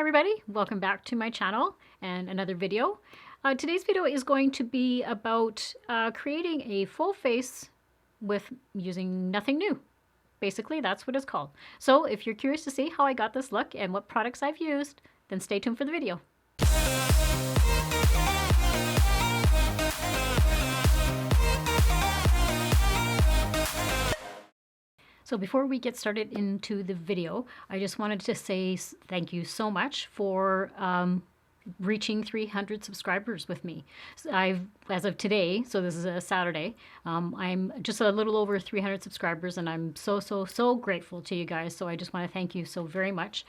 everybody, welcome back to my channel and another video. Today's video is going to be about creating a full face with using nothing new. Basically, that's what it's called. So if you're curious to see how I got this look and what products I've used, then stay tuned for the video. So before we get started into the video, I just wanted to say thank you so much for reaching 300 subscribers with me. As of today, so this is a Saturday, I'm just a little over 300 subscribers, and I'm so grateful to you guys. So I just want to thank you so very much.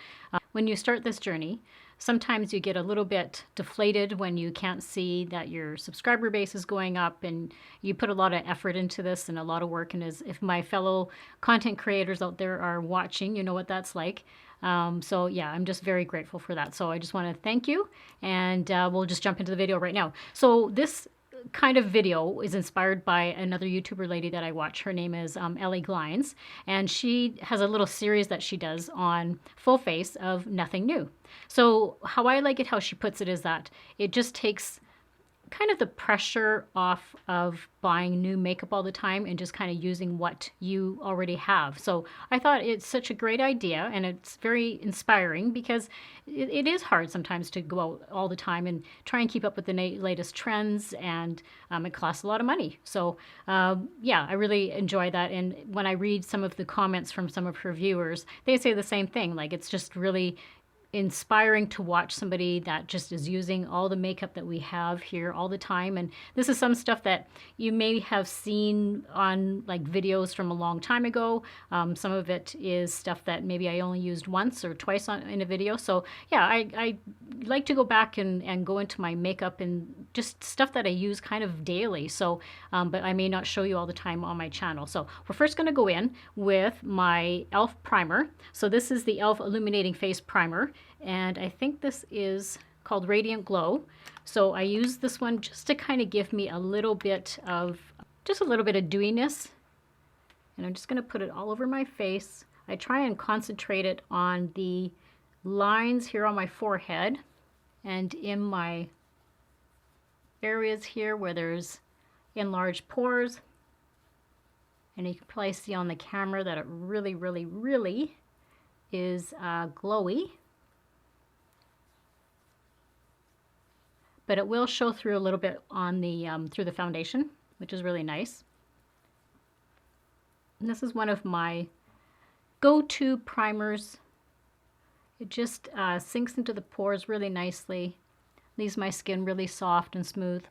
When you start this journey, sometimes you get a little bit deflated when you can't see that your subscriber base is going up, and you put a lot of effort into this and a lot of work. And if my fellow content creators out there are watching, you know what that's like. So yeah, I'm just very grateful for that. So I just want to thank you, and we'll just jump into the video right now. So this kind of video is inspired by another YouTuber lady that I watch. Her name is Ellie Glines, and she has a little series that she does on full face of nothing new. So how I like it, how she puts it, is that it just takes kind of the pressure off of buying new makeup all the time and just kind of using what you already have. So I thought it's such a great idea, and it's very inspiring, because it is hard sometimes to go out all the time and try and keep up with the latest trends, and it costs a lot of money. So yeah, I really enjoy that. And when I read some of the comments from some of her viewers, they say the same thing. Like, it's just really inspiring to watch somebody that just is using all the makeup that we have here all the time. And this is some stuff that you may have seen on like videos from a long time ago. Some of it is stuff that maybe I only used once or twice in a video. So yeah, I like to go back and go into my makeup and just stuff that I use kind of daily. So but I may not show you all the time on my channel. So we're first going to go in with my e.l.f. primer. So this is the e.l.f. Illuminating Face Primer, and I think this is called Radiant Glow. So I use this one just to kind of give me a little bit of dewiness. And I'm just going to put it all over my face. I try and concentrate it on the lines here on my forehead and in my areas here where there's enlarged pores. And you can probably see on the camera that it really is glowy. But it will show through a little bit on the through the foundation, which is really nice. And this is one of my go-to primers. It just sinks into the pores really nicely, leaves my skin really soft and smooth.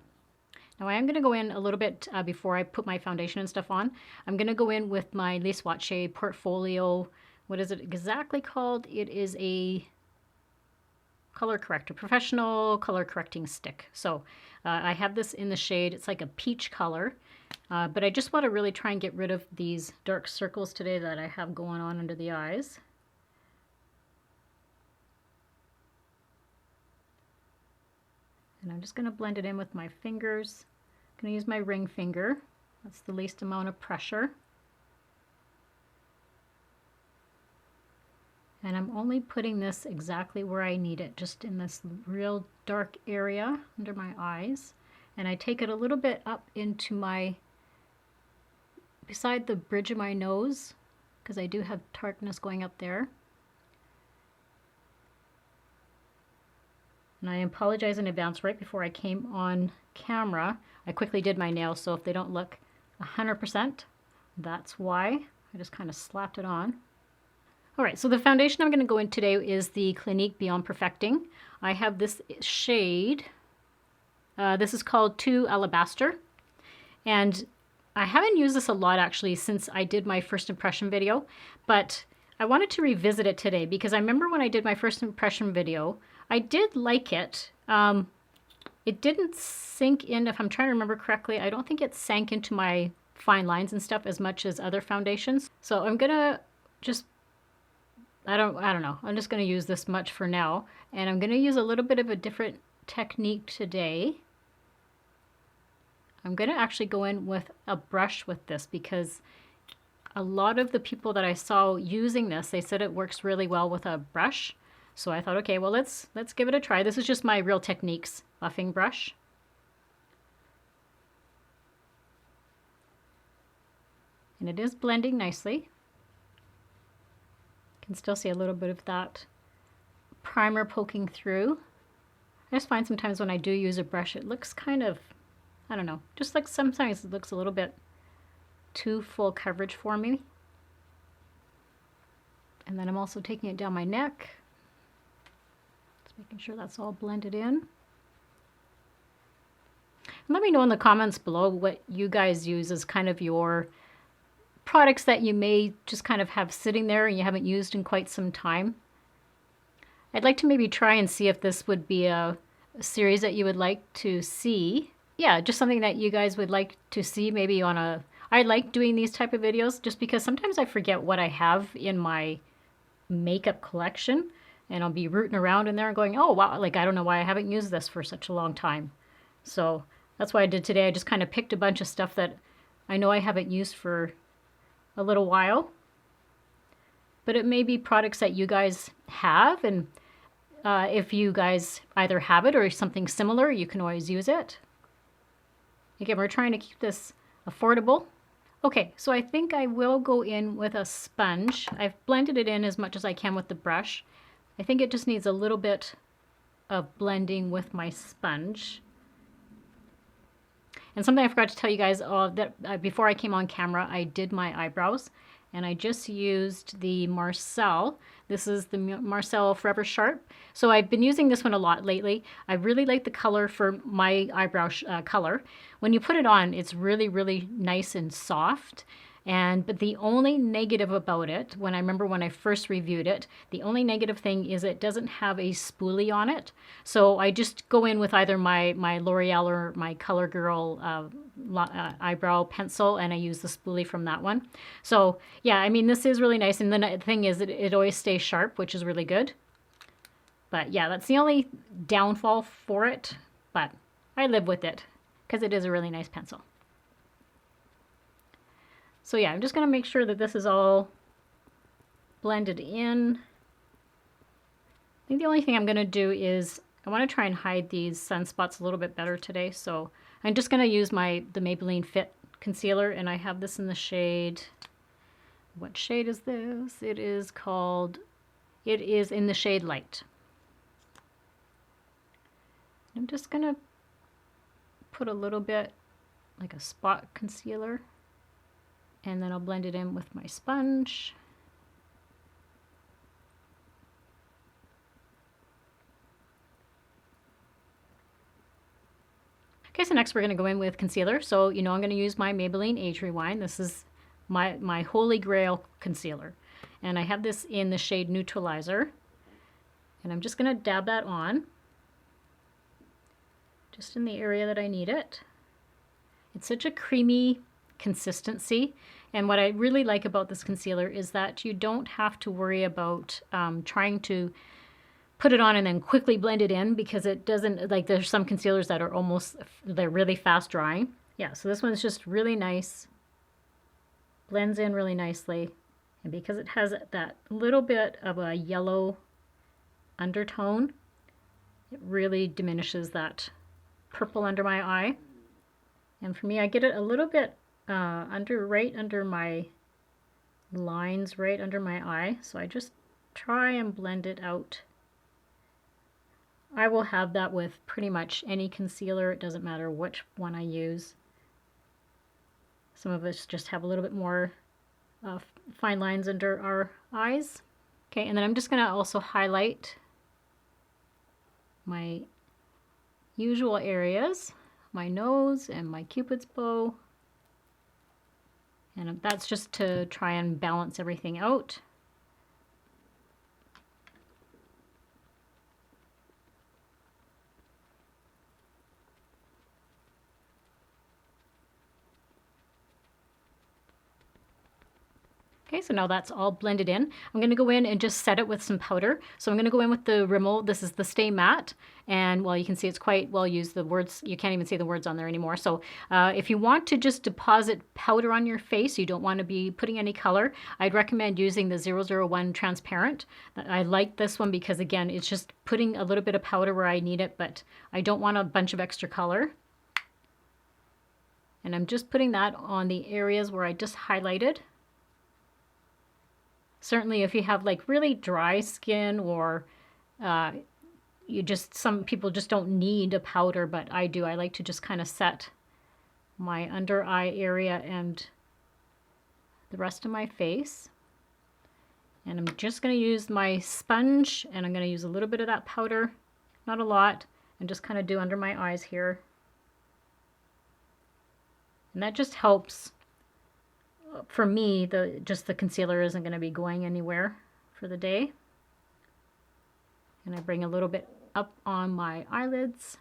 Now I am going to go in a little bit before I put my foundation and stuff on. I'm going to go in with my Lise Watier Portfolio. What is it exactly called? It is a color corrector, professional color correcting stick. So I have this in the shade, it's like a peach color, but I just want to really try and get rid of these dark circles today that I have going on under the eyes. And I'm just going to blend it in with my fingers. I'm going to use my ring finger. That's the least amount of pressure. And I'm only putting this exactly where I need it, just in this real dark area under my eyes. And I take it a little bit up into beside the bridge of my nose, because I do have darkness going up there. And I apologize in advance. Right before I came on camera, I quickly did my nails, so if they don't look 100%, that's why. I just kind of slapped it on. Alright, so the foundation I'm going to go in today is the Clinique Beyond Perfecting. I have this shade. This is called 2 Alabaster. And I haven't used this a lot actually since I did my first impression video, but I wanted to revisit it today because I remember when I did my first impression video, I did like it. It didn't sink in, if I'm trying to remember correctly, I don't think it sank into my fine lines and stuff as much as other foundations. So I'm going to just I don't know. I'm just going to use this much for now. And I'm going to use a little bit of a different technique today. I'm going to actually go in with a brush with this, because a lot of the people that I saw using this, they said it works really well with a brush. So I thought, okay, well, let's give it a try. This is just my Real Techniques buffing brush. And it is blending nicely. You can still see a little bit of that primer poking through. I just find sometimes when I do use a brush, it looks kind of, I don't know, just like sometimes it looks a little bit too full coverage for me. And then I'm also taking it down my neck. Just making sure that's all blended in. And let me know in the comments below what you guys use as kind of your products that you may just kind of have sitting there and you haven't used in quite some time. I'd like to maybe try and see if this would be a series that you would like to see. Yeah, just something that you guys would like to see maybe on a... I like doing these type of videos just because sometimes I forget what I have in my makeup collection and I'll be rooting around in there and going, oh wow, like I don't know why I haven't used this for such a long time. So that's what I did today. I just kind of picked a bunch of stuff that I know I haven't used for a little while, but it may be products that you guys have, and if you guys either have it or something similar, you can always use it. Again, we're trying to keep this affordable. Okay, so I think I will go in with a sponge. I've blended it in as much as I can with the brush. I think it just needs a little bit of blending with my sponge. And something I forgot to tell you guys that before I came on camera, I did my eyebrows. And I just used the Marcelle. This is the Marcelle Forever Sharp. So I've been using this one a lot lately. I really like the color for my eyebrow color. When you put it on, it's really, really nice and soft. But the only negative about it, when I remember when I first reviewed it, the only negative thing is it doesn't have a spoolie on it. So I just go in with either my L'Oreal or my CoverGirl eyebrow pencil, and I use the spoolie from that one. So yeah, I mean, this is really nice. And the thing is, it always stays sharp, which is really good. But yeah, that's the only downfall for it. But I live with it because it is a really nice pencil. So yeah, I'm just going to make sure that this is all blended in. I think the only thing I'm going to do is I want to try and hide these sunspots a little bit better today. So I'm just going to use the Maybelline Fit concealer, and I have this in the shade. What shade is this? It is in the shade Light. I'm just going to put a little bit like a spot concealer. And then I'll blend it in with my sponge. Okay, so next we're going to go in with concealer. So, you know, I'm going to use my Maybelline Age Rewind. This is my holy grail concealer. And I have this in the shade Neutralizer. And I'm just going to dab that on. Just in the area that I need it. It's such a creamy consistency. And what I really like about this concealer is that you don't have to worry about trying to put it on and then quickly blend it in, because it doesn't, like there's some concealers that are they're really fast drying. Yeah, so this one's just really nice. Blends in really nicely. And because it has that little bit of a yellow undertone, it really diminishes that purple under my eye. And for me, I get it a little bit right under my lines, right under my eye. So I just try and blend it out. I will have that with pretty much any concealer. It doesn't matter which one I use. Some of us just have a little bit more fine lines under our eyes. Okay, and then I'm just going to also highlight my usual areas, my nose and my Cupid's bow. And that's just to try and balance everything out. Okay, so now that's all blended in. I'm going to go in and just set it with some powder. So I'm going to go in with the Rimmel. This is the Stay Matte. And well, you can see it's quite well used. The words, you can't even see the words on there anymore. So if you want to just deposit powder on your face, you don't want to be putting any color, I'd recommend using the 001 Transparent. I like this one because, again, it's just putting a little bit of powder where I need it, but I don't want a bunch of extra color. And I'm just putting that on the areas where I just highlighted. Certainly if you have like really dry skin, or some people just don't need a powder, but I do. I like to just kind of set my under eye area and the rest of my face. And I'm just going to use my sponge, and I'm going to use a little bit of that powder, not a lot, and just kind of do under my eyes here. And that just helps. For me, the concealer isn't going to be going anywhere for the day. And I bring a little bit up on my eyelids.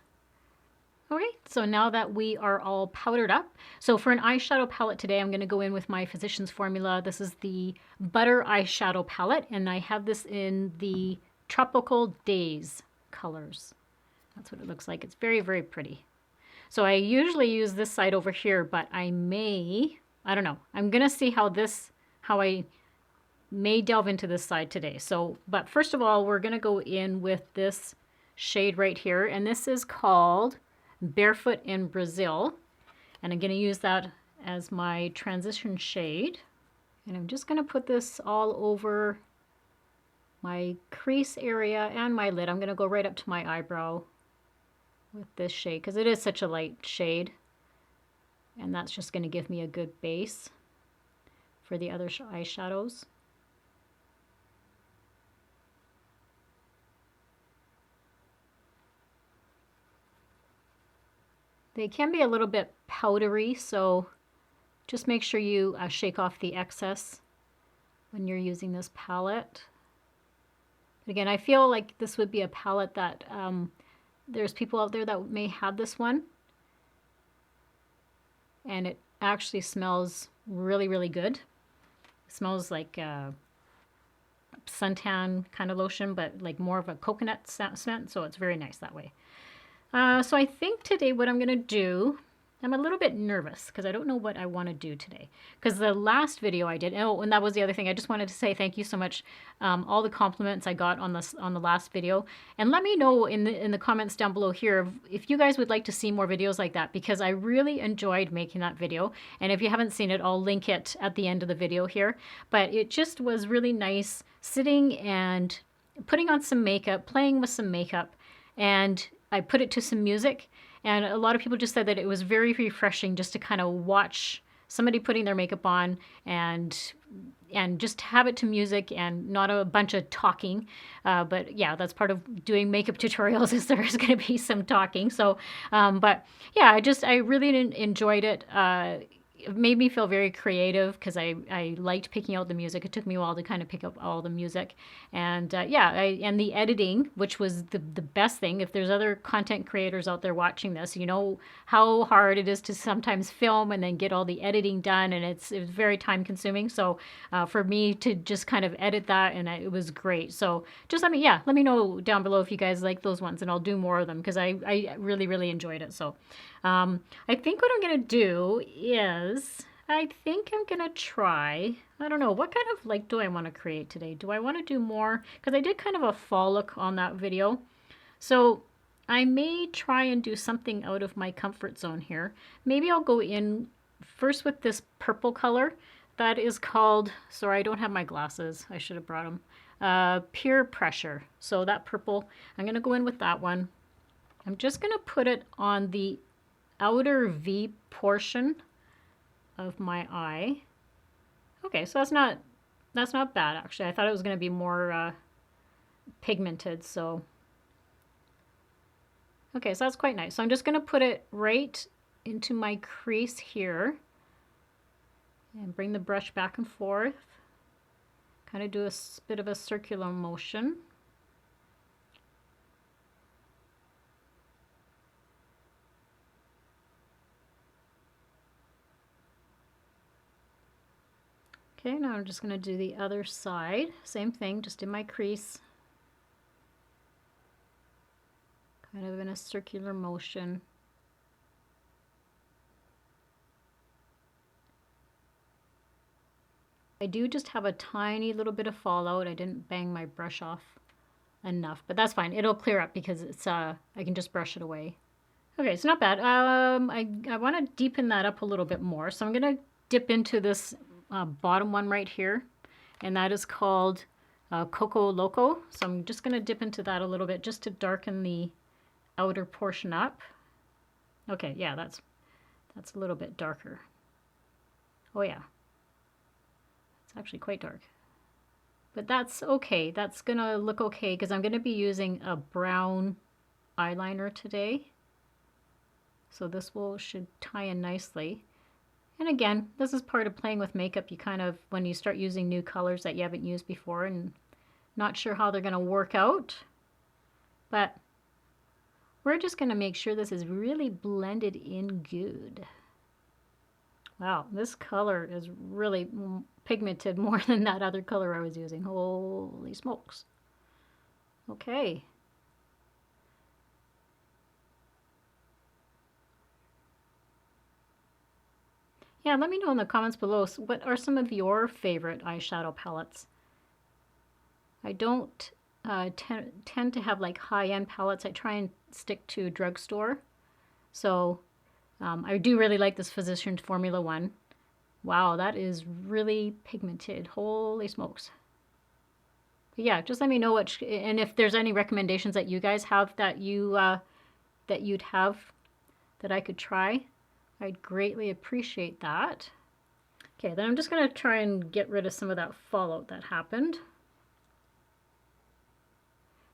Okay, so now that we are all powdered up, so for an eyeshadow palette today, I'm going to go in with my Physicians Formula. This is the Butter Eyeshadow Palette, and I have this in the Tropical Days colors. That's what it looks like. It's very, very pretty. So I usually use this side over here, but I don't know. I'm going to see how I may delve into this side today. So, but first of all, we're going to go in with this shade right here. And this is called Barefoot in Brazil. And I'm going to use that as my transition shade. And I'm just going to put this all over my crease area and my lid. I'm going to go right up to my eyebrow with this shade because it is such a light shade. And that's just going to give me a good base for the other eyeshadows. They can be a little bit powdery, so just make sure you shake off the excess when you're using this palette. But again, I feel like this would be a palette that there's people out there that may have this one. And it actually smells really, really good. It smells like suntan kind of lotion, but like more of a coconut scent, so it's very nice that way. So I think today what I'm going to do, I'm a little bit nervous because I don't know what I want to do today. Because the last video I did, oh, and that was the other thing, I just wanted to say thank you so much, all the compliments I got on the last video. And let me know in the comments down below here if you guys would like to see more videos like that, because I really enjoyed making that video. And if you haven't seen it, I'll link it at the end of the video here. But it just was really nice sitting and putting on some makeup, playing with some makeup, and I put it to some music, and a lot of people just said that it was very refreshing just to kind of watch somebody putting their makeup on and just have it to music and not a bunch of talking. But yeah, that's part of doing makeup tutorials, is there's going to be some talking. So, but yeah, I really enjoyed it. It made me feel very creative because I liked picking out the music. It took me a while to kind of pick up all the music. And yeah, and the editing, which was the best thing. If there's other content creators out there watching this, you know how hard it is to sometimes film and then get all the editing done. And it's very time consuming. So for me to just kind of edit that, and it was great. So just let me know down below if you guys like those ones, and I'll do more of them because I really, really enjoyed it. So I think what I'm going to do is, I think I'm going to try, I don't know, what kind of like do I want to create today? Do I want to do more? Because I did kind of a fall look on that video. So I may try and do something out of my comfort zone here. Maybe I'll go in first with this purple color. That is called, sorry, I don't have my glasses. I should have brought them. Peer Pressure. So that purple, I'm going to go in with that one. I'm just going to put it on the outer V portion of my eye. Okay, so that's not bad actually. I thought it was going to be more pigmented, so okay, so that's quite nice. So I'm just going to put it right into my crease here and bring the brush back and forth. Kind of do a bit of a circular motion. Okay, now I'm just going to do the other side. Same thing, just in my crease. Kind of in a circular motion. I do just have a tiny little bit of fallout. I didn't bang my brush off enough, but that's fine. It'll clear up because it's I can just brush it away. Okay, it's not bad. I want to deepen that up a little bit more, so I'm going to dip into this bottom one right here, and that is called Coco Loco. So I'm just going to dip into that a little bit just to darken the outer portion up. Okay, yeah, that's a little bit darker. Oh yeah. It's actually quite dark. But that's okay. That's going to look okay because I'm going to be using a brown eyeliner today. So this should tie in nicely. And again, this is part of playing with makeup. You kind of, when you start using new colors that you haven't used before and not sure how they're going to work out. But we're just going to make sure this is really blended in good. Wow, this color is really pigmented more than that other color I was using. Holy smokes. Okay. Yeah, let me know in the comments below, what are some of your favorite eyeshadow palettes? I don't tend to have like high-end palettes. I try and stick to Drugstore. So I do really like this Physicians Formula one. Wow, that is really pigmented. Holy smokes. But yeah, just let me know which, and if there's any recommendations that you guys have that you'd have that I could try. I'd greatly appreciate that. Okay, then I'm just going to try and get rid of some of that fallout that happened.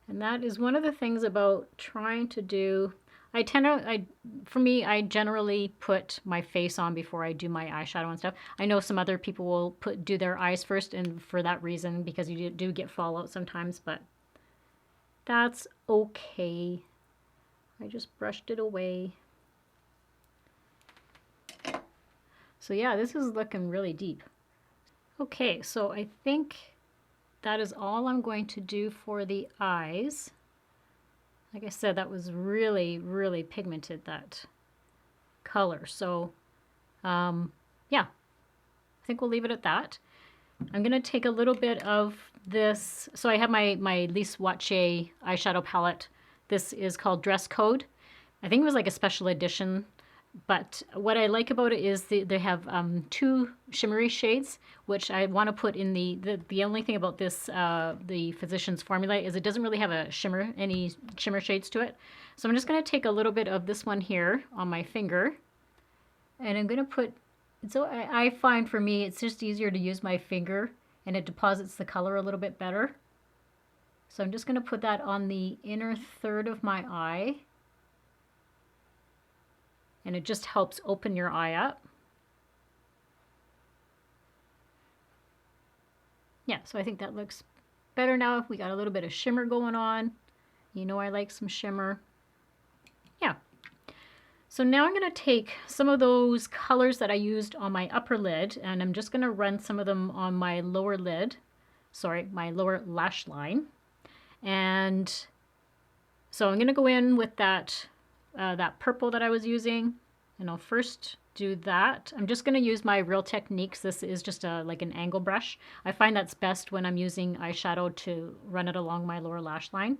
And that is one of the things about trying to do, for me, I generally put my face on before I do my eyeshadow and stuff. I know some other people will do their eyes first, and for that reason, because you do get fallout sometimes, but that's okay. I just brushed it away. So yeah, this is looking really deep. Okay, so I think that is all I'm going to do for the eyes. Like I said, that was really, really pigmented, that color. So yeah, I think we'll leave it at that. I'm going to take a little bit of this. So I have my Lise Watier eyeshadow palette. This is called Dress Code. I think it was like a special edition. But what I like about it is they have two shimmery shades, which I want to put in the only thing about this, the Physicians Formula, is it doesn't really have any shimmer shades to it. So I'm just going to take a little bit of this one here on my finger, and I'm going to put, so I find for me it's just easier to use my finger, and it deposits the color a little bit better. So I'm just going to put that on the inner third of my eye. And it just helps open your eye up. Yeah, so I think that looks better now. We got a little bit of shimmer going on. You know I like some shimmer. Yeah. So now I'm going to take some of those colors that I used on my upper lid, and I'm just going to run some of them on my lower lid. Sorry, my lower lash line. And so I'm going to go in with that purple that I was using, and I'll first do that. I'm just going to use my Real Techniques. This is just like an angle brush. I find that's best when I'm using eyeshadow to run it along my lower lash line.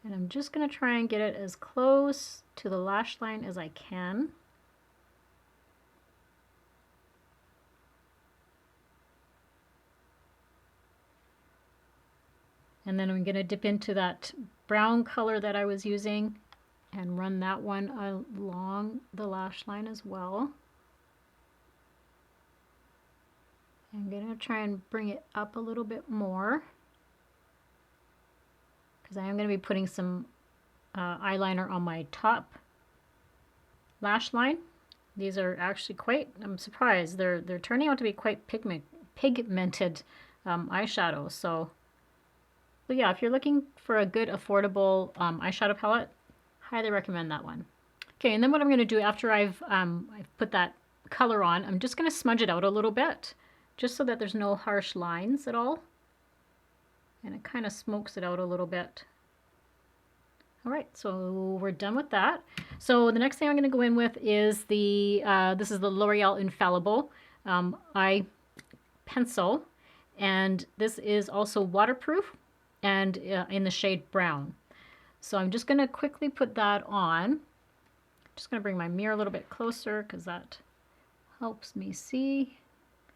And I'm just going to try and get it as close to the lash line as I can. And then I'm going to dip into that brown color that I was using and run that one along the lash line as well. I'm going to try and bring it up a little bit more, because I am going to be putting some eyeliner on my top lash line. These are actually quite, I'm surprised, they're turning out to be quite pigmented eyeshadows. So yeah, if you're looking for a good affordable eyeshadow palette, highly recommend that one. Okay, and then what I'm going to do after I've put that color on, I'm just going to smudge it out a little bit, just so that there's no harsh lines at all. And it kind of smokes it out a little bit. All right, so we're done with that. So the next thing I'm going to go in with is the, this is the L'Oreal Infallible eye pencil. And this is also waterproof and in the shade brown. So I'm just going to quickly put that on. Just going to bring my mirror a little bit closer because that helps me see.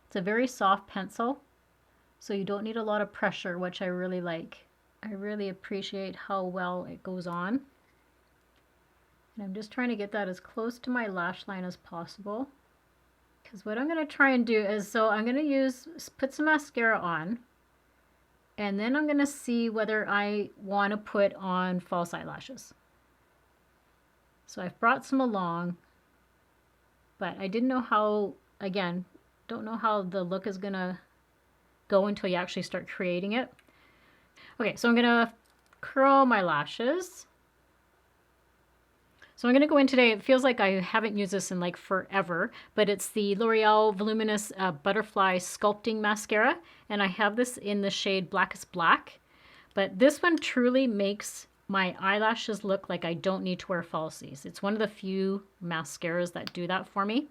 It's a very soft pencil, so you don't need a lot of pressure, which I really like. I really appreciate how well it goes on. And I'm just trying to get that as close to my lash line as possible. Because what I'm going to try and do is, so I'm going to put some mascara on, and then I'm going to see whether I want to put on false eyelashes. So I've brought some along, but I didn't know how, again, don't know how the look is going to go until you actually start creating it. Okay, so I'm going to curl my lashes. So I'm going to go in today. It feels like I haven't used this in like forever, but it's the L'Oreal Voluminous Butterfly Sculpting Mascara, and I have this in the shade Blackest Black. But this one truly makes my eyelashes look like I don't need to wear falsies. It's one of the few mascaras that do that for me.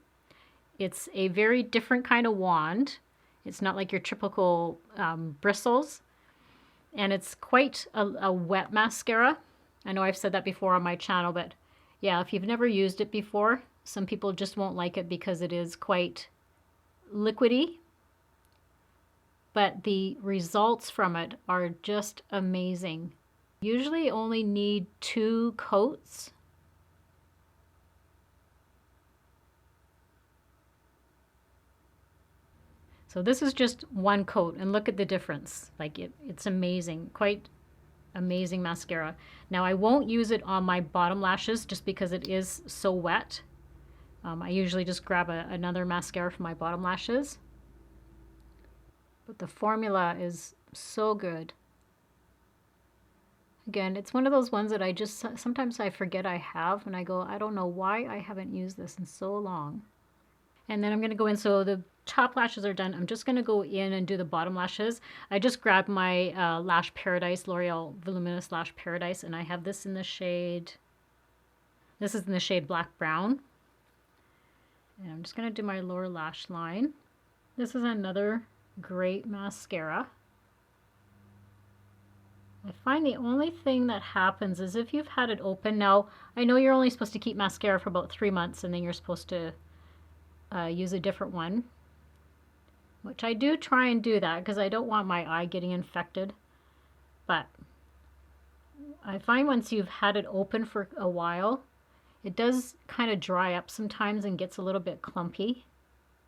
It's a very different kind of wand. It's not like your typical bristles. And it's quite a wet mascara. I know I've said that before on my channel, but yeah, if you've never used it before, some people just won't like it because it is quite liquidy. But the results from it are just amazing. Usually only need 2 coats. So this is just 1 coat, and look at the difference. Like it's amazing, quite amazing mascara. Now I won't use it on my bottom lashes just because it is so wet. I usually just grab another mascara for my bottom lashes. But the formula is so good. Again, it's one of those ones that I just, sometimes I forget I have, and I go, I don't know why I haven't used this in so long. And then I'm going to go in, so the top lashes are done. I'm just going to go in and do the bottom lashes. I just grabbed my Lash Paradise, L'Oreal Voluminous Lash Paradise, and I have this in the shade, this is in the shade Black Brown. And I'm just going to do my lower lash line. This is another great mascara. I find the only thing that happens is if you've had it open, now I know you're only supposed to keep mascara for about 3 months and then you're supposed to use a different one, which I do try and do that because I don't want my eye getting infected. But I find once you've had it open for a while, it does kind of dry up sometimes and gets a little bit clumpy.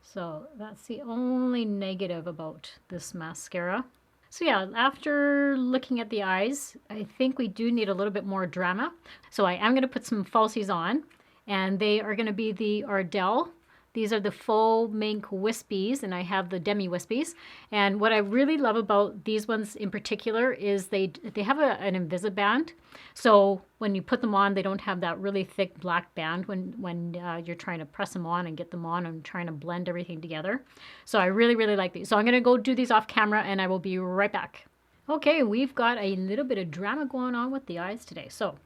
So that's the only negative about this mascara. So yeah, after looking at the eyes, I think we do need a little bit more drama. So I am going to put some falsies on, and they are going to be the Ardell. These are the Faux Mink Wispies, and I have the Demi Wispies. And what I really love about these ones in particular is they have an Invisiband. So when you put them on, they don't have that really thick black band when you're trying to press them on and get them on and trying to blend everything together. So I really, really like these. So I'm going to go do these off camera, and I will be right back. Okay, we've got a little bit of drama going on with the eyes today. So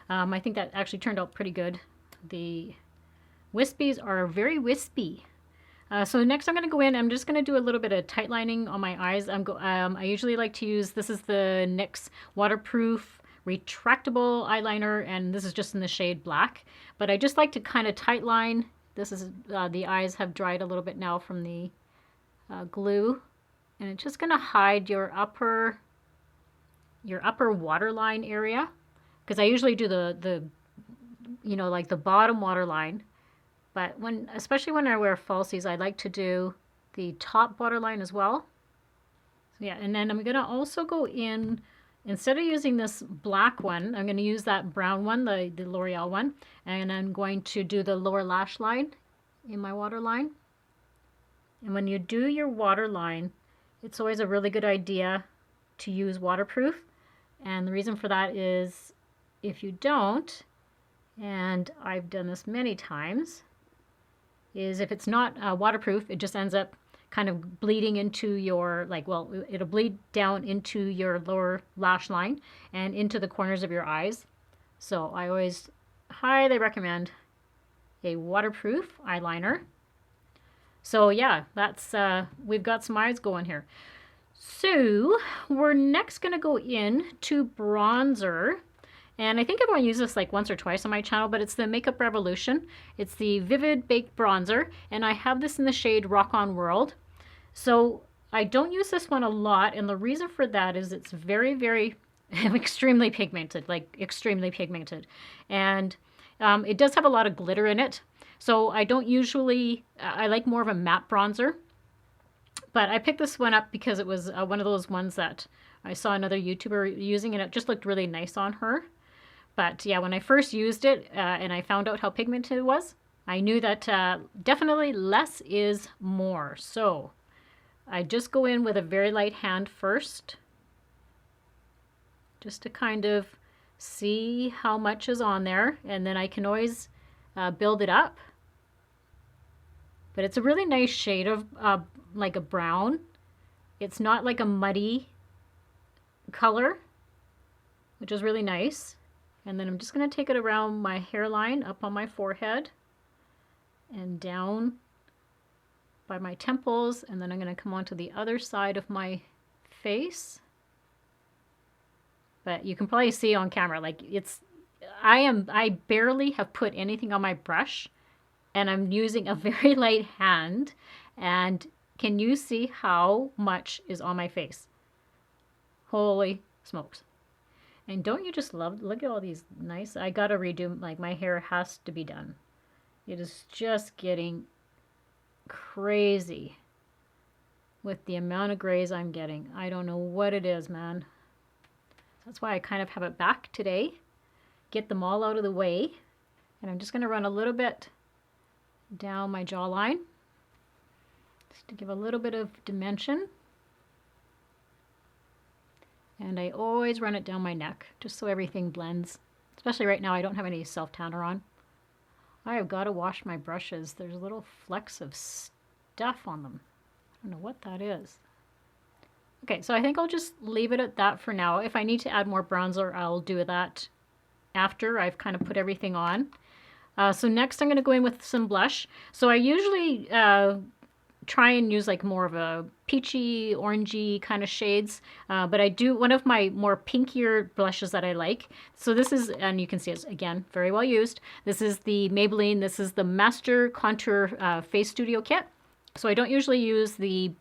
I think that actually turned out pretty good. The Wispies are very wispy. So next I'm going to go in, I'm just going to do a little bit of tight lining on my eyes. I usually like to use, this is the NYX Waterproof Retractable Eyeliner, and this is just in the shade Black. But I just like to kind of tight line. This is, the eyes have dried a little bit now from the glue. And it's just going to hide your upper waterline area. Because I usually do the like the bottom waterline. But especially when I wear falsies, I like to do the top waterline as well. So yeah, and then I'm going to also go in, instead of using this black one, I'm going to use that brown one, the L'Oreal one. And I'm going to do the lower lash line in my waterline. And when you do your waterline, it's always a really good idea to use waterproof. And the reason for that is if you don't, and I've done this many times, is if it's not waterproof, it just ends up kind of bleeding into your, like, well, it'll bleed down into your lower lash line and into the corners of your eyes. So I always highly recommend a waterproof eyeliner. So yeah, that's we've got some eyes going here. So we're next going to go in to bronzer. And I think I've only used this like once or twice on my channel, but it's the Makeup Revolution. It's the Vivid Baked Bronzer, and I have this in the shade Rock On World. So I don't use this one a lot, and the reason for that is it's very, very extremely pigmented, like extremely pigmented. And it does have a lot of glitter in it. So I don't usually, I like more of a matte bronzer. But I picked this one up because it was one of those ones that I saw another YouTuber using, and it just looked really nice on her. But yeah, when I first used it and I found out how pigmented it was, I knew that definitely less is more. So I just go in with a very light hand first, just to kind of see how much is on there, and then I can always build it up. But it's a really nice shade of like a brown. It's not like a muddy color, which is really nice. And then I'm just going to take it around my hairline, up on my forehead, and down by my temples. And then I'm going to come onto the other side of my face. But you can probably see on camera, like I barely have put anything on my brush, and I'm using a very light hand. And can you see how much is on my face? Holy smokes. And don't you just love, look at all these nice, I gotta redo, like my hair has to be done. It is just getting crazy with the amount of grays I'm getting. I don't know what it is, man. That's why I kind of have it back today. Get them all out of the way. And I'm just gonna run a little bit down my jawline, just to give a little bit of dimension. And I always run it down my neck, just so everything blends. Especially right now, I don't have any self-tanner on. I have got to wash my brushes. There's little flecks of stuff on them. I don't know what that is. Okay, so I think I'll just leave it at that for now. If I need to add more bronzer, I'll do that after I've kind of put everything on. So next I'm going to go in with some blush. So I usually try and use like more of a peachy, orangey kind of shades. But I do one of my more pinkier blushes that I like. So this is, and you can see it's again very well used. This is the Maybelline. This is the Master Contour Face Studio Kit. So I don't usually use the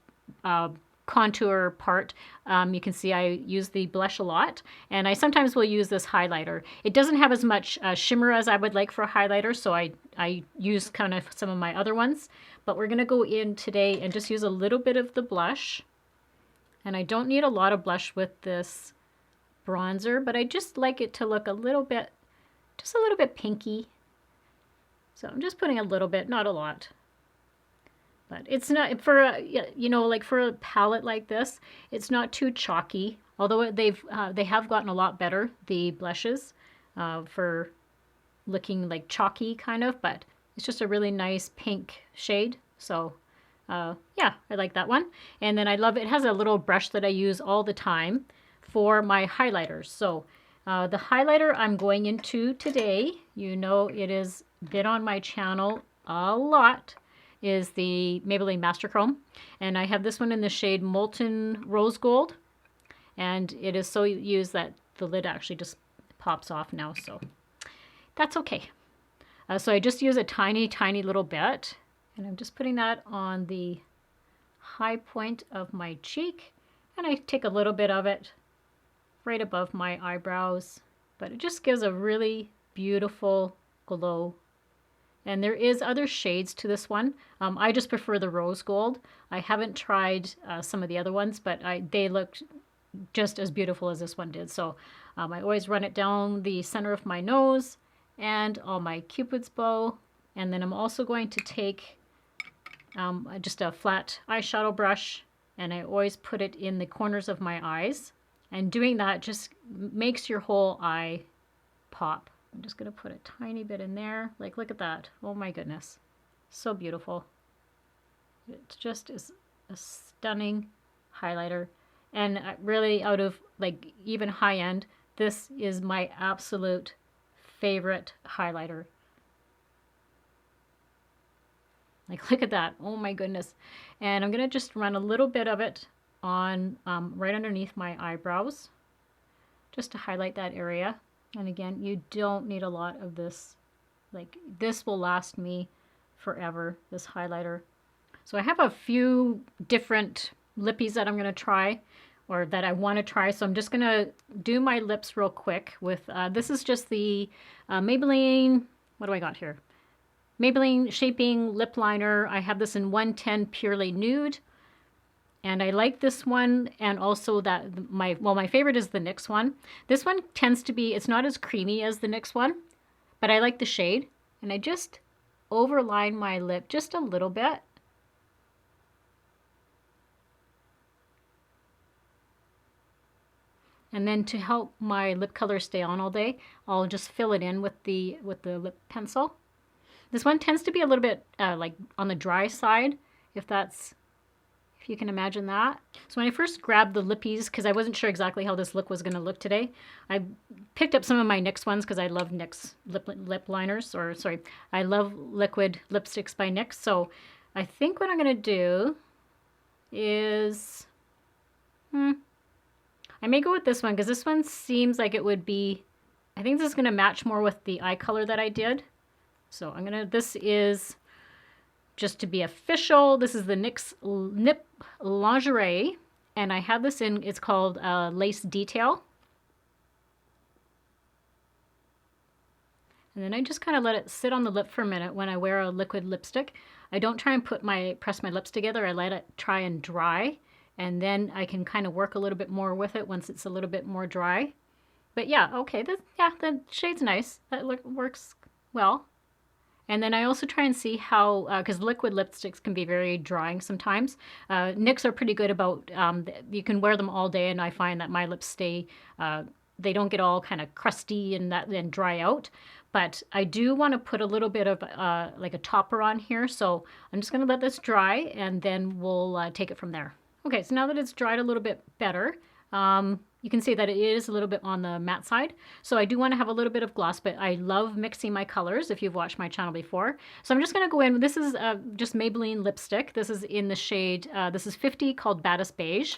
contour part. You can see I use the blush a lot, and I sometimes will use this highlighter. It doesn't have as much shimmer as I would like for a highlighter, so I use kind of some of my other ones. But we're going to go in today and just use a little bit of the blush. And I don't need a lot of blush with this bronzer, but I just like it to look a little bit, just a little bit pinky. So I'm just putting a little bit, not a lot. But it's not, for a, you know, like for a palette like this, it's not too chalky. Although they have gotten a lot better, the blushes, for looking like chalky kind of, but it's just a really nice pink shade. So yeah, I like that one. And then I love, it has a little brush that I use all the time for my highlighters. So the highlighter I'm going into today, you know it has been on my channel a lot, is the Maybelline Master Chrome. And I have this one in the shade Molten Rose Gold. And it is so used that the lid actually just pops off now. So that's okay. So I just use a tiny, tiny little bit. And I'm just putting that on the high point of my cheek. And I take a little bit of it right above my eyebrows. But it just gives a really beautiful glow. And there is other shades to this one. I just prefer the rose gold. I haven't tried some of the other ones, but they looked just as beautiful as this one did. So I always run it down the center of my nose and on my Cupid's bow. And then I'm also going to take just a flat eyeshadow brush, and I always put it in the corners of my eyes. And doing that just makes your whole eye pop. I'm just going to put a tiny bit in there. Like, look at that. Oh my goodness. So beautiful. It just is a stunning highlighter. And really, out of like even high end, this is my absolute favorite highlighter. Like, look at that. Oh my goodness. And I'm going to just run a little bit of it on right underneath my eyebrows, just to highlight that area. And again, you don't need a lot of this. Like, this will last me forever, this highlighter. So I have a few different lippies that I'm going to try, or that I want to try. So I'm just going to do my lips real quick with, this is just the Maybelline, what do I got here? Maybelline Shaping Lip Liner. I have this in 110 Purely Nude. And I like this one, and also that my favorite is the NYX one. This one tends to be, it's not as creamy as the NYX one, but I like the shade. And I just overline my lip just a little bit. And then to help my lip color stay on all day, I'll just fill it in with the lip pencil. This one tends to be a little bit like on the dry side, if you can imagine that. So when I first grabbed the lippies, because I wasn't sure exactly how this look was going to look today, I picked up some of my NYX ones because I love NYX lip liners, or sorry, I love liquid lipsticks by NYX. So I think what I'm going to do is, I may go with this one because this one seems like it would be, I think this is going to match more with the eye color that I did. So I'm going to, this is, just to be official, this is the NYX Nip Lingerie, and I have this in, it's called Lace Detail. And then I just kind of let it sit on the lip for a minute when I wear a liquid lipstick. I don't try and press my lips together. I let it try and dry, and then I can kind of work a little bit more with it once it's a little bit more dry. But yeah, okay, the shade's nice. That works well. And then I also try and see how, because liquid lipsticks can be very drying sometimes. NYX are pretty good about, you can wear them all day, and I find that my lips stay, they don't get all kind of crusty and dry out. But I do want to put a little bit of like a topper on here. So I'm just going to let this dry, and then we'll take it from there. Okay, so now that it's dried a little bit better, you can see that it is a little bit on the matte side. So I do want to have a little bit of gloss, but I love mixing my colors if you've watched my channel before. So I'm just going to go in. This is just Maybelline lipstick. This is in the shade, this is 50, called Baddest Beige.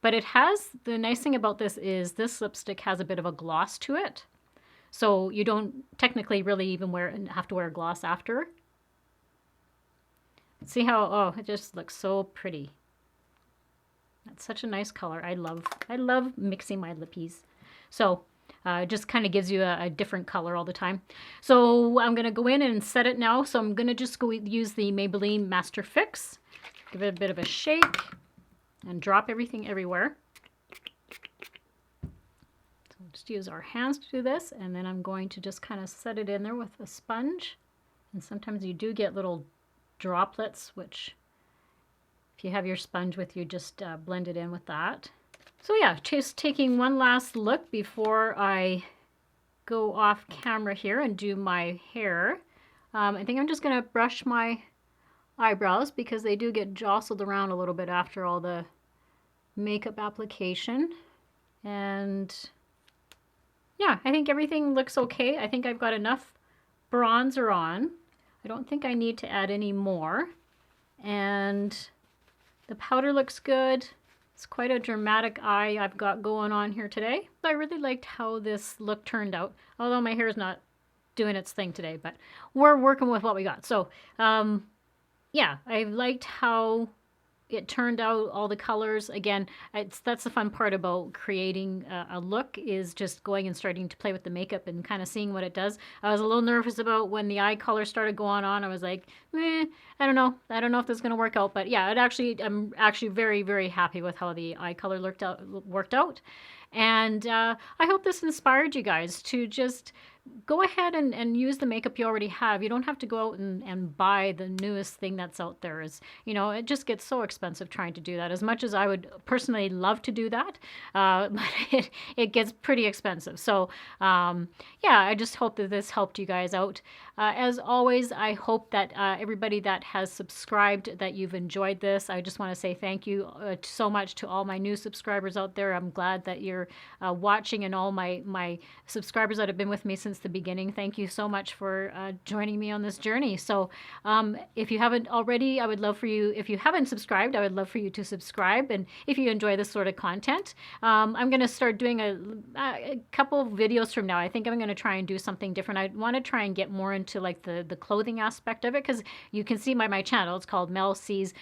But it has, the nice thing about this is this lipstick has a bit of a gloss to it. So you don't technically really even have to wear a gloss after. See how, oh, it just looks so pretty. That's such a nice color. I love mixing my lippies. So it just kind of gives you a different color all the time. So I'm going to go in and set it now. So I'm going to just go use the Maybelline Master Fix. Give it a bit of a shake and drop everything everywhere. So we'll just use our hands to do this. And then I'm going to just kind of set it in there with a sponge. And sometimes you do get little droplets, which, if you have your sponge with you, just blend it in with that. So yeah, just taking one last look before I go off camera here and do my hair. I think I'm just going to brush my eyebrows because they do get jostled around a little bit after all the makeup application. And yeah, I think everything looks okay. I think I've got enough bronzer on. I don't think I need to add any more. And the powder looks good. It's quite a dramatic eye I've got going on here today. I really liked how this look turned out, although my hair is not doing its thing today, but we're working with what we got. So yeah, I liked how it turned out, all the colors. Again, that's the fun part about creating a look, is just going and starting to play with the makeup and kind of seeing what it does. I was a little nervous about when the eye color started going on. I was like, I don't know if this is going to work out. But yeah, I'm actually very, very happy with how the eye color worked out. And I hope this inspired you guys to just go ahead and use the makeup you already have. You don't have to go out and buy the newest thing that's out there. Is, you know, it just gets so expensive trying to do that. As much as I would personally love to do that, but it gets pretty expensive. So yeah, I just hope that this helped you guys out. As always, I hope that everybody that has subscribed, that you've enjoyed this. I just want to say thank you so much to all my new subscribers out there. I'm glad that you're watching, and all my subscribers that have been with me since the beginning. Thank you so much for joining me on this journey. So if you haven't already, I would love for you, if you haven't subscribed, I would love for you to subscribe. And if you enjoy this sort of content, I'm going to start doing a couple of videos from now. I think I'm going to try and do something different. I want to try and get more into like the clothing aspect of it, because you can see my channel. It's called Mel C's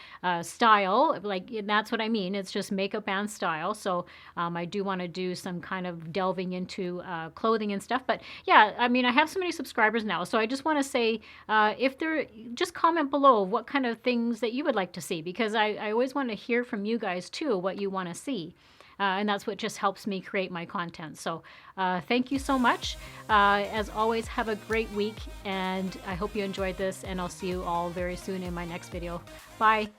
Style. Like, that's what I mean. It's just makeup and style. So I do want to do some kind of delving into clothing and stuff. But yeah, I mean, I have so many subscribers now. So I just want to say, if there, just comment below what kind of things that you would like to see, because I always want to hear from you guys too, what you want to see. And that's what just helps me create my content. So thank you so much. As always, have a great week, and I hope you enjoyed this, and I'll see you all very soon in my next video. Bye.